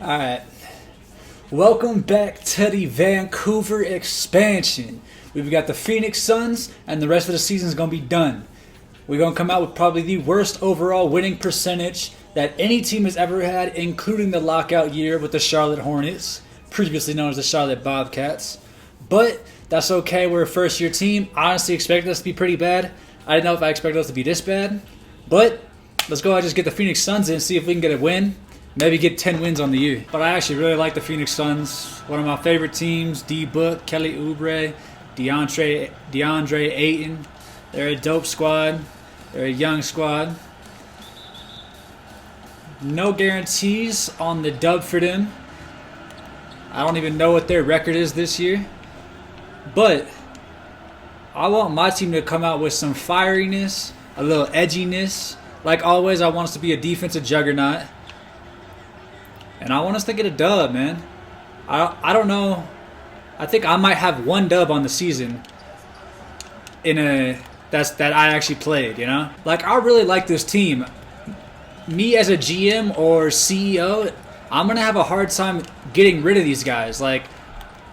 Alright, welcome back to the Vancouver expansion. We've got the Phoenix Suns, and the rest of the season is going to be done. We're going to come out with probably the worst overall winning percentage that any team has ever had, including the lockout year with the Charlotte Hornets, previously known as the Charlotte Bobcats. But that's okay, we're a first-year team. I honestly expected us to be pretty bad. I didn't know if I expected us to be this bad. But let's go ahead and just get the Phoenix Suns in and see if we can get a win. Maybe get 10 wins on the year. But I actually really like the Phoenix Suns. One of my favorite teams. D-Book, Kelly Oubre, DeAndre Ayton. They're a dope squad. They're a young squad. No guarantees on the dub for them. I don't even know what their record is this year. But I want my team to come out with some fieriness, a little edginess. Like always, I want us to be a defensive juggernaut. And I want us to get a dub, man. I don't know. I think I might have one dub on the season that I actually played, you know? Like, I really like this team. Me as a GM or CEO, I'm going to have a hard time getting rid of these guys. Like,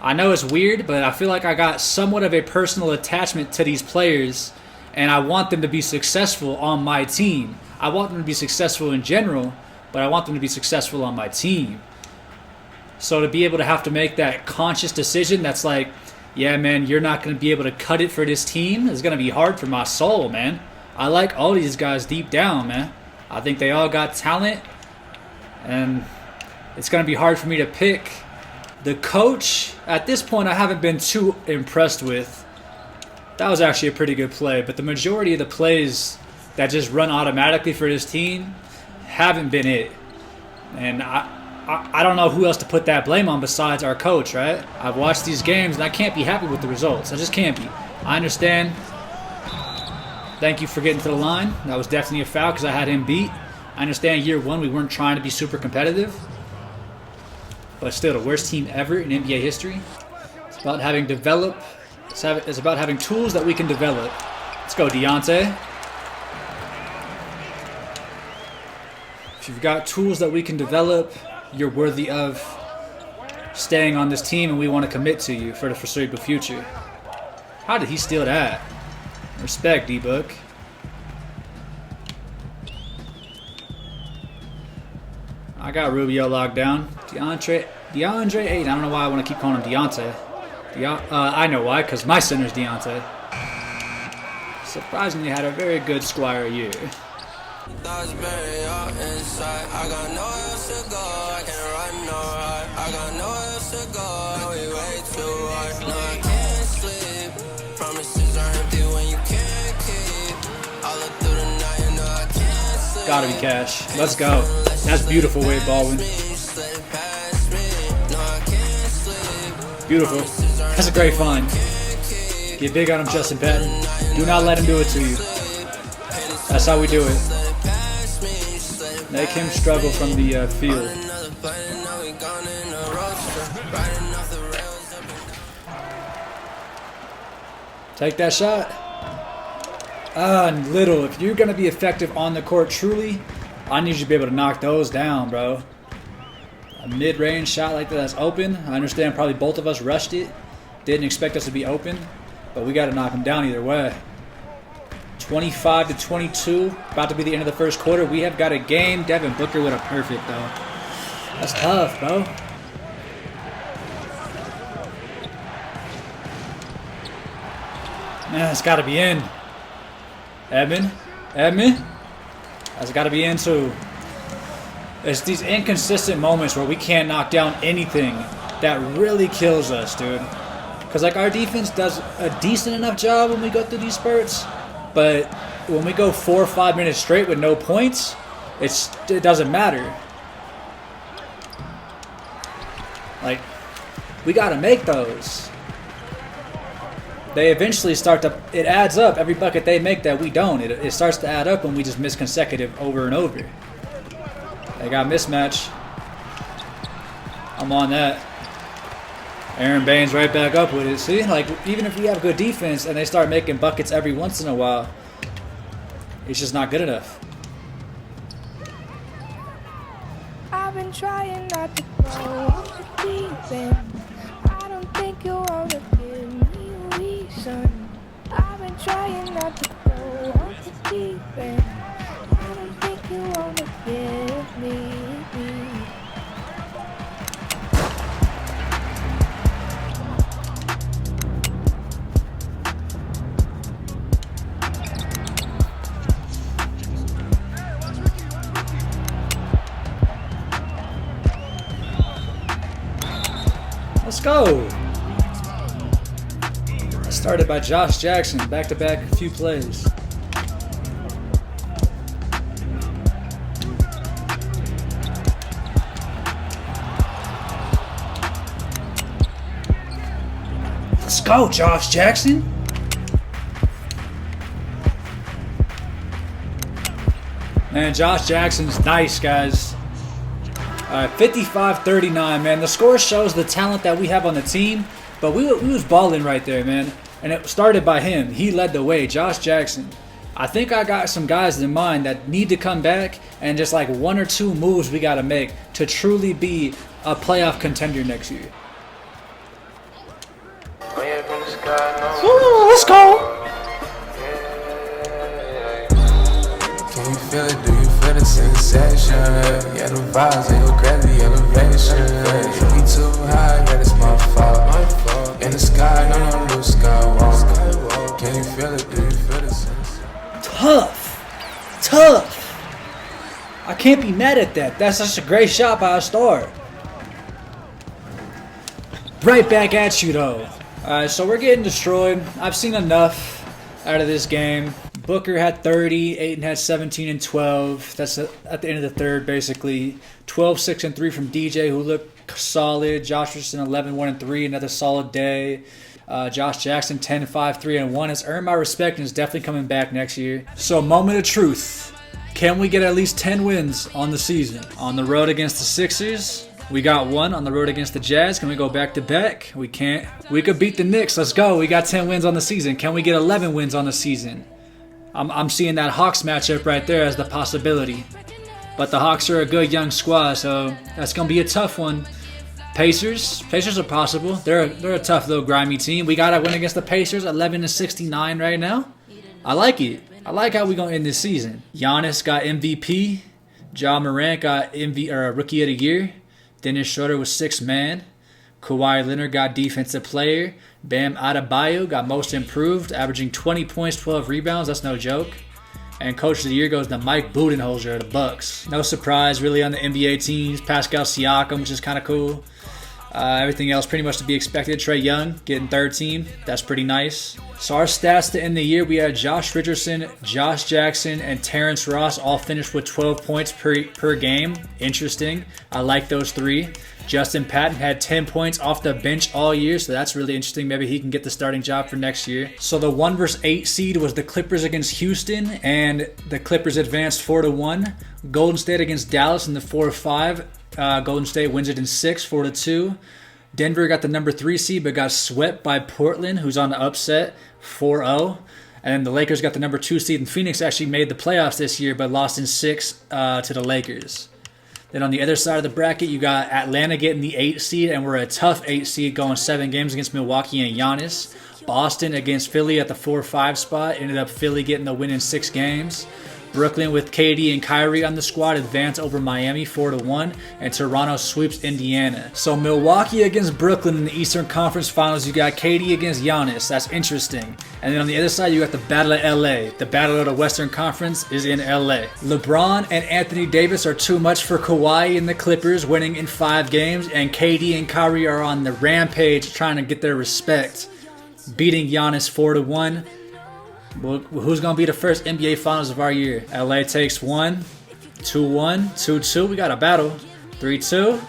I know it's weird, but I feel like I got somewhat of a personal attachment to these players, and I want them to be successful on my team. I want them to be successful in general, but I want them to be successful on my team. So to be able to have to make that conscious decision that's like, yeah, man, you're not going to be able to cut it for this team is going to be hard for my soul, man. I like all these guys deep down, man. I think they all got talent, and it's going to be hard for me to pick. The coach, at this point, I haven't been too impressed with. That was actually a pretty good play, but the majority of the plays that just run automatically for this team haven't been it. And I don't know who else to put that blame on besides our coach, right? I've watched these games and I can't be happy with the results. I just can't be. I understand. Thank you for getting to the line. That was definitely a foul because I had him beat. I understand year one we weren't trying to be super competitive. But still, the worst team ever in NBA history. It's about having it's about having tools that we can develop. Let's go, Deontay. If you've got tools that we can develop, you're worthy of staying on this team, and we want to commit to you for the foreseeable future. How did he steal that? Respect, D-Book. I got Rubio locked down. DeAndre Ayton. I don't know why I want to keep calling him Deontay. I know why, because my center's Deontay. Surprisingly, had a very good Squire year. Thoughts buried all inside. I got nowhere else to go. I can't run no hard. I got nowhere else to go. No, we way too hard. No, I can't sleep. Promises are empty when you can't keep. I look through the night and no, I can't sleep. Gotta be cash. Let's go. That's beautiful, Wade Baldwin. Beautiful. That's a great find. Get big on him, Justin Patton. Do not let him do it to you. That's how we do it. Make him struggle from the field. Take that shot. Little. If you're going to be effective on the court truly, I need you to be able to knock those down, bro. A mid-range shot like that's open. I understand probably both of us rushed it. Didn't expect us to be open. But we got to knock them down either way. 25-22, about to be the end of the first quarter. We have got a game. Devin Booker with a perfect, though. That's tough, bro. Man, it's got to be in. Edmund? That's got to be in, too. It's these inconsistent moments where we can't knock down anything that really kills us, dude. Because, like, our defense does a decent enough job when we go through these spurts. But when we go 4 or 5 minutes straight with no points, it doesn't matter. Like, we got to make those. They eventually start to, it adds up. Every bucket they make that we don't, it starts to add up when we just miss consecutive over and over. They got mismatch. I'm on that. Aaron Baines right back up with it. See, like, even if we have good defense and they start making buckets every once in a while, it's just not good enough. I've been trying not to deep end. I don't think you wanna give me a reason. I've been trying not to go off the deep end. I don't think you wanna give me. Let's go. Started by Josh Jackson, back-to-back a few plays. Let's go, Josh Jackson. Man, Josh Jackson's nice, guys. All right, 55-39, man. The score shows the talent that we have on the team, but we was balling right there, man. And it started by him. He led the way, Josh Jackson. I think I got some guys in mind that need to come back, and just like 1 or 2 moves we got to make to truly be a playoff contender next year. Ooh, let's go. Can you feel it? Do you feel the sensation? Yeah, the vibes, they go crazy elevation. We too high, yeah, it's my fault. In the sky, no blue skywalk. Can you feel it? Do you feel the sensation? Tough. I can't be mad at that. That's such a great shot by a star. Right back at you, though. Alright, so we're getting destroyed. I've seen enough out of this game. Booker had 30, Ayton had 17 and 12. That's at the end of the third, basically. 12, 6, and 3 from DJ, who looked solid. Josh Richardson, 11, 1, and 3, another solid day. Josh Jackson, 10, 5, 3, and 1. Has earned my respect and is definitely coming back next year. So, moment of truth. Can we get at least 10 wins on the season? On the road against the Sixers, we got 1. On the road against the Jazz, can we go back-to-back? We can't. We could beat the Knicks. Let's go. We got 10 wins on the season. Can we get 11 wins on the season? I'm seeing that Hawks matchup right there as the possibility. But the Hawks are a good young squad, so that's going to be a tough one. Pacers are possible. They're a tough little grimy team. We got to win against the Pacers, 11-69 right now. I like it. I like how we going to end this season. Giannis got MVP. Ja Morant got Rookie of the Year. Dennis Schroeder was 6th man. Kawhi Leonard got Defensive Player. Bam Adebayo got Most Improved, averaging 20 points, 12 rebounds. That's no joke. And Coach of the Year goes to Mike Budenholzer of the Bucks. No surprise, really, on the NBA teams. Pascal Siakam, which is kind of cool. Everything else pretty much to be expected. Trae Young getting 3rd team. That's pretty nice. So our stats to end the year, we had Josh Richardson, Josh Jackson, and Terrence Ross all finished with 12 points per game. Interesting. I like those 3. Justin Patton had 10 points off the bench all year, so that's really interesting. Maybe he can get the starting job for next year. So the 1 versus 8 seed was the Clippers against Houston, and the Clippers advanced 4-1. Golden State against Dallas in the 4-5. Golden State wins it in 6, 4-2. Denver got the number 3 seed, but got swept by Portland, who's on the upset, 4-0. And then the Lakers got the number 2 seed, and Phoenix actually made the playoffs this year, but lost in 6 to the Lakers. Then on the other side of the bracket, you got Atlanta getting the 8 seed, and we're a tough 8 seed going 7 games against Milwaukee and Giannis. Boston against Philly at the 4-5 spot. Ended up Philly getting the win in 6 games. Brooklyn with KD and Kyrie on the squad advance over Miami 4-1, and Toronto sweeps Indiana. So Milwaukee against Brooklyn in the Eastern Conference Finals. You got KD against Giannis. That's interesting. And then on the other side, you got the Battle of LA. The Battle of the Western Conference is in LA. LeBron and Anthony Davis are too much for Kawhi and the Clippers, winning in 5 games, and KD and Kyrie are on the rampage trying to get their respect, beating Giannis 4-1. Well, who's going to be the first NBA Finals of our year? LA takes 1, 2-1, 2-2. We got a battle. 3-2.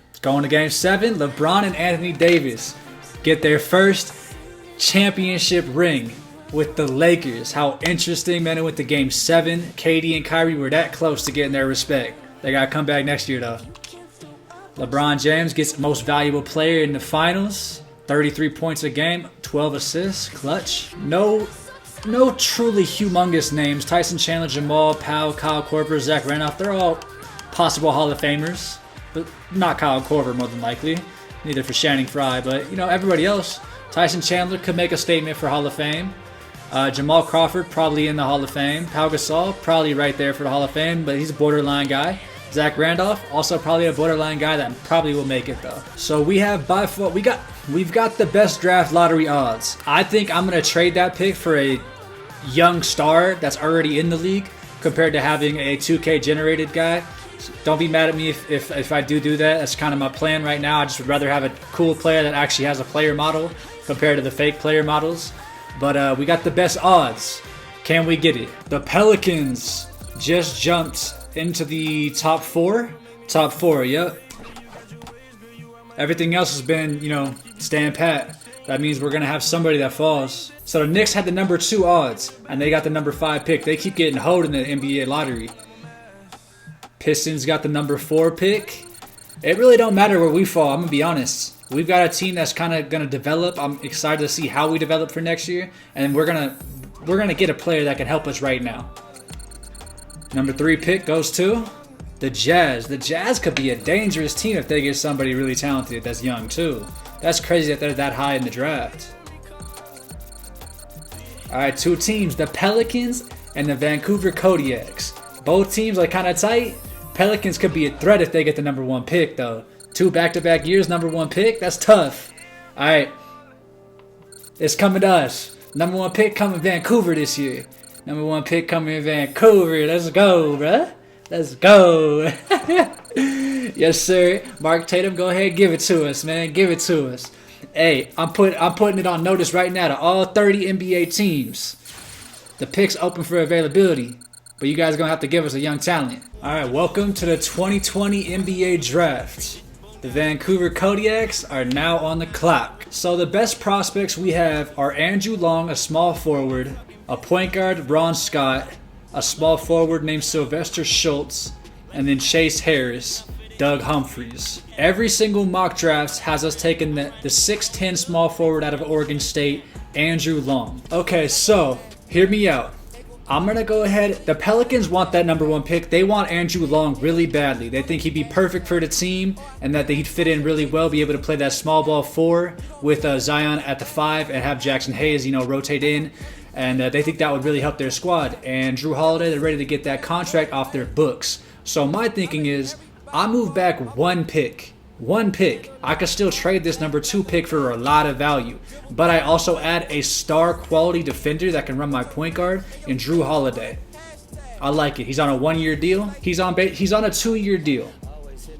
It's going to Game 7. LeBron and Anthony Davis get their first championship ring with the Lakers. How interesting, man. It went to Game 7. KD and Kyrie were that close to getting their respect. They got to come back next year, though. LeBron James gets most valuable player in the finals. 33 points a game, 12 assists, clutch. No truly humongous names. Tyson Chandler, Jamal, Powell, Kyle Korver, Zach Randolph. They're all possible Hall of Famers. but not Kyle Korver more than likely. Neither for Channing Frye, but you know, everybody else. Tyson Chandler could make a statement for Hall of Fame. Jamal Crawford probably in the Hall of Fame. Pau Gasol probably right there for the Hall of Fame, but he's a borderline guy. Zach Randolph also probably a borderline guy that probably will make it though. So we have by far we've got the best draft lottery odds. I think I'm gonna trade that pick for a young star that's already in the league compared to having a 2K generated guy. Don't be mad at me if I do that. That's kind of my plan right now. I just would rather have a cool player that actually has a player model compared to the fake player models. But we got the best odds. Can we get it? The Pelicans just jumped into the top 4. Top 4, yep. Everything else has been, you know, stand pat. That means we're going to have somebody that falls. So the Knicks had the number 2 odds, and they got the number 5 pick. They keep getting hoed in the NBA lottery. Pistons got the number 4 pick. It really don't matter where we fall, I'm going to be honest. We've got a team that's kind of going to develop. I'm excited to see how we develop for next year, and we're gonna get a player that can help us right now. Number 3 pick goes to the Jazz. The Jazz could be a dangerous team if they get somebody really talented that's young too. That's crazy that they're that high in the draft. Alright, 2 teams, the Pelicans and the Vancouver Kodiaks. Both teams are kind of tight. Pelicans could be a threat if they get the number 1 pick though. 2 back-to-back years, number 1 pick, that's tough. Alright, it's coming to us. Number 1 pick coming Vancouver this year. Number 1 pick coming in Vancouver. Let's go, bruh. Let's go. Yes, sir. Mark Tatum, go ahead, give it to us, man. Give it to us. Hey, I'm putting it on notice right now to all 30 NBA teams. The pick's open for availability, but you guys are gonna have to give us a young talent. All right, welcome to the 2020 NBA Draft. The Vancouver Kodiaks are now on the clock. So the best prospects we have are Andrew Long, a small forward, a point guard, Ron Scott, a small forward named Sylvester Schultz, and then Chase Harris, Doug Humphreys. Every single mock draft has us taking the 6'10 small forward out of Oregon State, Andrew Long. Okay, so hear me out. I'm going to go ahead. The Pelicans want that number 1 pick. They want Andrew Long really badly. They think he'd be perfect for the team and that he'd fit in really well, be able to play that small ball 4 with Zion at the 5 and have Jackson Hayes, you know, rotate in. And they think that would really help their squad. And Drew Holiday, they're ready to get that contract off their books. So my thinking is, I move back 1 pick. 1 pick. I could still trade this number 2 pick for a lot of value. But I also add a star quality defender that can run my point guard in Drew Holiday. I like it. He's on a 1-year deal. He's on a 2-year deal.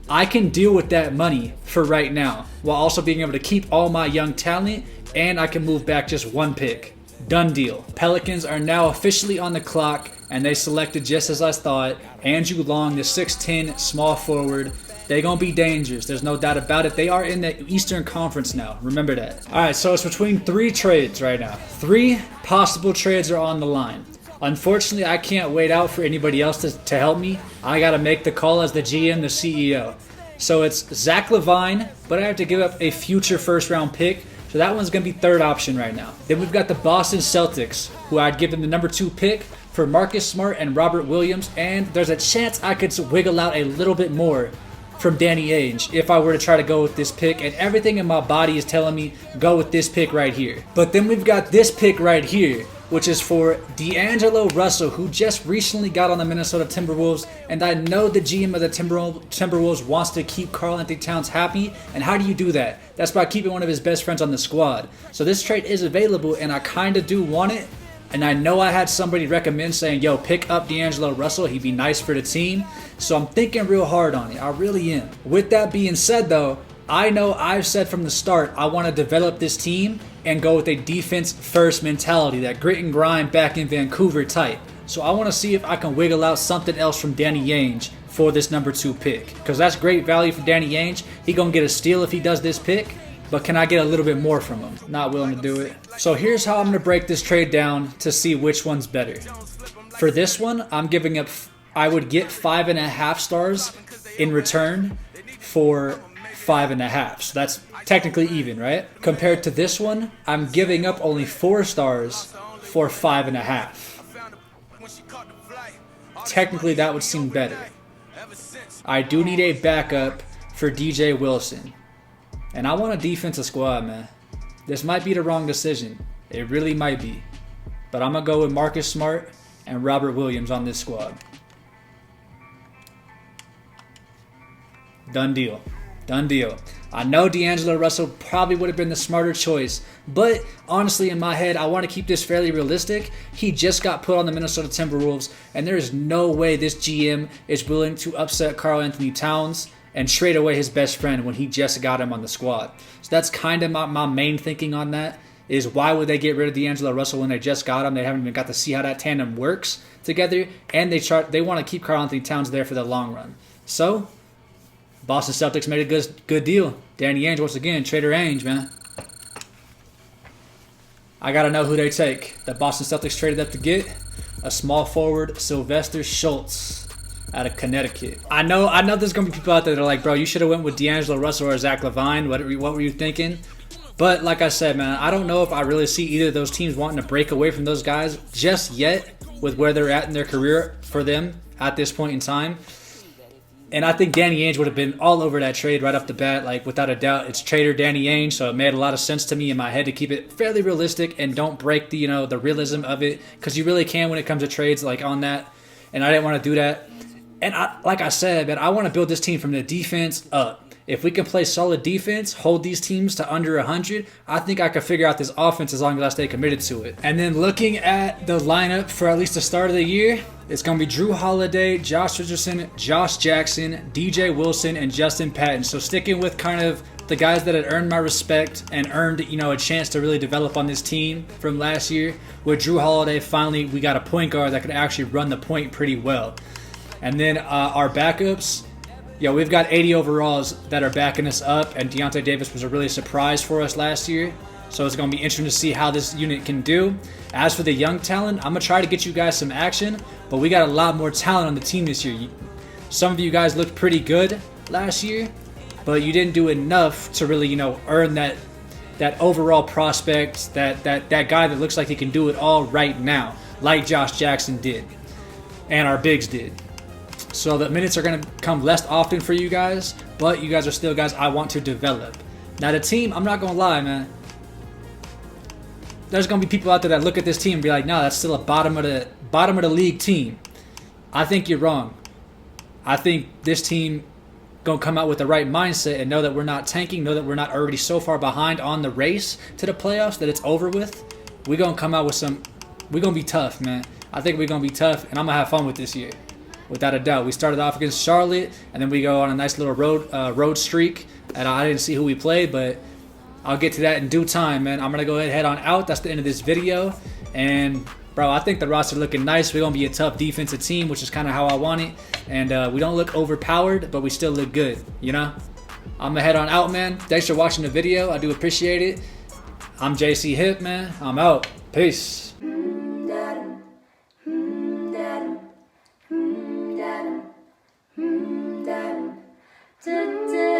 I can deal with that money for right now while also being able to keep all my young talent, and I can move back just 1 pick. Done deal. Pelicans are now officially on the clock, and they selected just as I thought, Andrew Long, the 6'10 small forward. They're going to be dangerous. There's no doubt about it. They are in the Eastern Conference now. Remember that. All right, so it's between 3 trades right now. 3 possible trades are on the line. Unfortunately, I can't wait out for anybody else to help me. I got to make the call as the GM, the CEO. So it's Zach LaVine, but I have to give up a future first-round pick. So that one's going to be 3rd option right now. Then we've got the Boston Celtics, who I'd give them the number 2 pick for Marcus Smart and Robert Williams. And there's a chance I could wiggle out a little bit more from Danny Ainge if I were to try to go with this pick. And everything in my body is telling me go with this pick right here. But then we've got this pick right here, which is for D'Angelo Russell, who just recently got on the Minnesota Timberwolves. And I know the GM of the Timberwolves wants to keep Karl-Anthony Towns happy. And how do you do that? That's by keeping one of his best friends on the squad. So this trade is available, and I kind of do want it. And I know I had somebody recommend saying, yo, pick up D'Angelo Russell. He'd be nice for the team. So I'm thinking real hard on it. I really am. With that being said, though, I know I've said from the start I want to develop this team and go with a defense-first mentality, that grit and grind back in Vancouver type. So I want to see if I can wiggle out something else from Danny Ainge for this number 2 pick. Because that's great value for Danny Ainge. He going to get a steal if he does this pick. But can I get a little bit more from him? Not willing to do it. So here's how I'm going to break this trade down to see which one's better. For this one, I'm giving up, I would get 5.5 stars in return for 5.5. So that's technically even, right? Compared to this one, I'm giving up only 4 stars for 5.5. Technically, that would seem better. I do need a backup for DJ Wilson. And I want a defensive squad, man. This might be the wrong decision. It really might be. But I'm going to go with Marcus Smart and Robert Williams on this squad. Done deal. Done deal. I know D'Angelo Russell probably would have been the smarter choice, but honestly, in my head, I want to keep this fairly realistic. He just got put on the Minnesota Timberwolves, and there is no way this GM is willing to upset Karl Anthony Towns and trade away his best friend when he just got him on the squad. So that's kind of my main thinking on that, is why would they get rid of D'Angelo Russell when they just got him? They haven't even got to see how that tandem works together, and they want to keep Karl Anthony Towns there for the long run. So Boston Celtics made a good deal. Danny Ainge, once again, Trader Ainge, man. I got to know who they take. The Boston Celtics traded up to get a small forward, Sylvester Schultz, out of Connecticut. I know there's going to be people out there that are like, bro, you should have went with D'Angelo Russell or Zach LaVine. What were you thinking? But like I said, man, I don't know if I really see either of those teams wanting to break away from those guys just yet with where they're at in their career for them at this point in time. And I think Danny Ainge would have been all over that trade right off the bat, like without a doubt. It's trader Danny Ainge, so it made a lot of sense to me in my head to keep it fairly realistic and don't break the the realism of it, because you really can when it comes to trades like on that. And I didn't want to do that. And like I said, man, I want to build this team from the defense up. If we can play solid defense, hold these teams to under 100, I think I can figure out this offense as long as I stay committed to it. And then looking at the lineup for at least the start of the year, it's going to be Drew Holiday, Josh Richardson, Josh Jackson, DJ Wilson, and Justin Patton. So sticking with kind of the guys that had earned my respect and earned, a chance to really develop on this team from last year. With Drew Holiday, finally, we got a point guard that could actually run the point pretty well. And then our backups, we've got 80 overalls that are backing us up, and Deontay Davis was a really surprise for us last year. So it's going to be interesting to see how this unit can do. As for the young talent, I'm going to try to get you guys some action, but we got a lot more talent on the team this year. Some of you guys looked pretty good last year, but you didn't do enough to really, earn that overall prospect, that guy that looks like he can do it all right now, like Josh Jackson did, and our bigs did. So the minutes are going to come less often for you guys, but you guys are still guys I want to develop. Now the team, I'm not going to lie, man. There's going to be people out there that look at this team and be like, no, that's still a bottom of the league team. I think you're wrong. I think this team going to come out with the right mindset and know that we're not tanking, know that we're not already so far behind on the race to the playoffs that it's over with. We're going to come out with we're going to be tough, man. I think we're going to be tough, and I'm going to have fun with this year. Without a doubt. We started off against Charlotte, and then we go on a nice little road streak. And I didn't see who we played, but I'll get to that in due time, man. I'm going to go ahead and head on out. That's the end of this video. And, bro, I think the roster looking nice. We're going to be a tough defensive team, which is kind of how I want it. And we don't look overpowered, but we still look good, I'm going to head on out, man. Thanks for watching the video. I do appreciate it. I'm JcHipp, man. I'm out. Peace. Da da